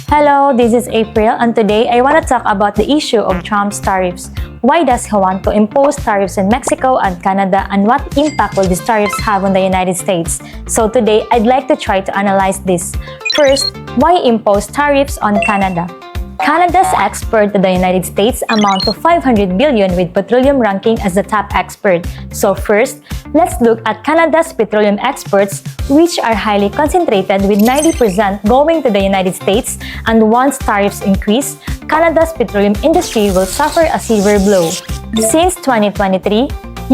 Hello, this is April, and today I want to talk about the issue of Trump's tariffs. Why does he want to impose tariffs in Mexico and Canada, and what impact will these tariffs have on the United States? So today, I'd like to try to analyze this. First, why impose tariffs on Canada? Canada's export to the United States amount to $500 billion, with petroleum ranking as the top export. So first, let's look at Canada's petroleum exports, which are highly concentrated, with 90% going to the United States, and once tariffs increase, Canada's petroleum industry will suffer a severe blow. Since 2023,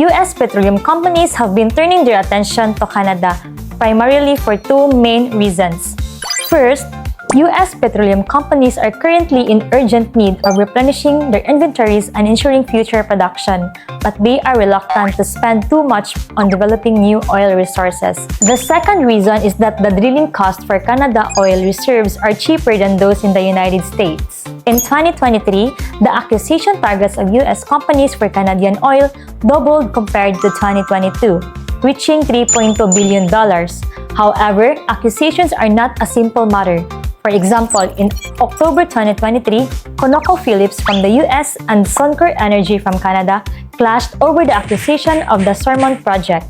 U.S. petroleum companies have been turning their attention to Canada, primarily for two main reasons. First, U.S. petroleum companies are currently in urgent need of replenishing their inventories and ensuring future production, but they are reluctant to spend too much on developing new oil resources. The second reason is that the drilling costs for Canada oil reserves are cheaper than those in the United States. In 2023, the acquisition targets of U.S. companies for Canadian oil doubled compared to 2022, reaching $3.2 billion. However, acquisitions are not a simple matter. For example, in October 2023, ConocoPhillips from the US and Suncor Energy from Canada clashed over the acquisition of the Surmont project,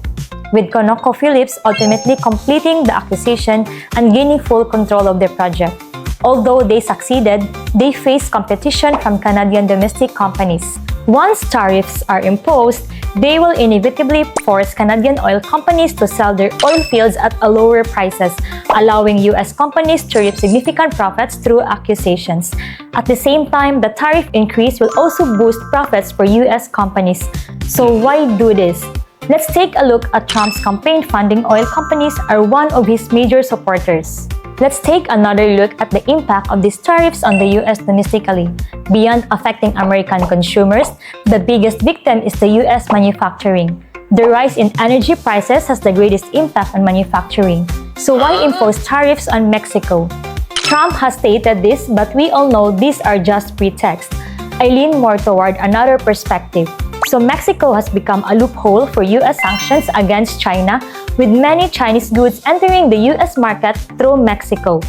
with ConocoPhillips ultimately completing the acquisition and gaining full control of the project. Although they succeeded, they faced competition from Canadian domestic companies. Once tariffs are imposed, they will inevitably force Canadian oil companies to sell their oil fields at a lower prices, allowing U.S. companies to reap significant profits through acquisitions. At the same time, the tariff increase will also boost profits for U.S. companies. So why do this? Let's take a look at Trump's campaign funding. Oil companies are one of his major supporters. Let's take another look at the impact of these tariffs on the U.S. domestically. Beyond affecting American consumers, the biggest victim is the U.S. manufacturing. The rise in energy prices has the greatest impact on manufacturing. So why impose tariffs on Mexico? Trump has stated this, but we all know these are just pretext. I lean more toward another perspective. So Mexico has become a loophole for U.S. sanctions against China, with many Chinese goods entering the U.S. market through Mexico.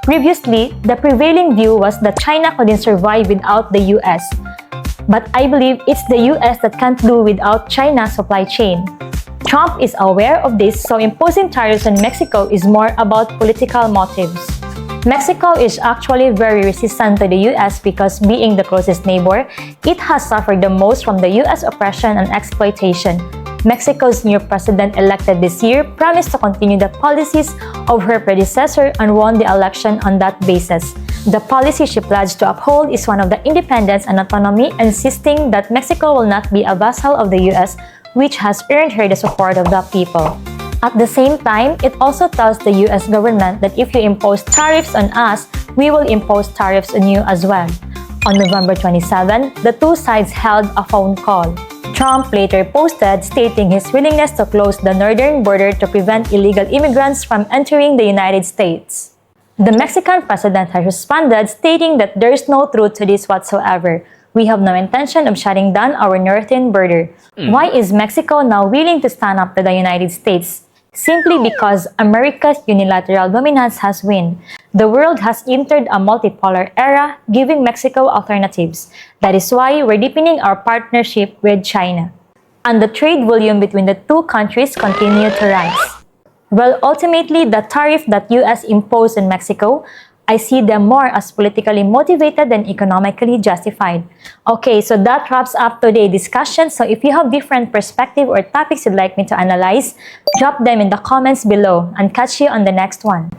Previously, the prevailing view was that China couldn't survive without the U.S. But I believe it's the U.S. that can't do without China's supply chain. Trump is aware of this, so imposing tariffs on Mexico is more about political motives. Mexico is actually very resistant to the U.S. because, being the closest neighbor, it has suffered the most from the U.S. oppression and exploitation. Mexico's new president elected this year promised to continue the policies of her predecessor and won the election on that basis. The policy she pledged to uphold is one of the independence and autonomy, insisting that Mexico will not be a vassal of the U.S., which has earned her the support of the people. At the same time, it also tells the U.S. government that if you impose tariffs on us, we will impose tariffs on you as well. On November 27, the two sides held a phone call. Trump later posted stating his willingness to close the northern border to prevent illegal immigrants from entering the United States. The Mexican president has responded, stating that there is no truth to this whatsoever. We have no intention of shutting down our northern border. Why is Mexico now willing to stand up to the United States? Simply because America's unilateral dominance has won. The world has entered a multipolar era, giving Mexico alternatives. That is why we're deepening our partnership with China. And the trade volume between the two countries continue to rise. Well, ultimately, the tariff that U.S. imposed on Mexico, I see them more as politically motivated than economically justified. Okay, so that wraps up today's discussion. So if you have different perspective or topics you'd like me to analyze, drop them in the comments below, and catch you on the next one.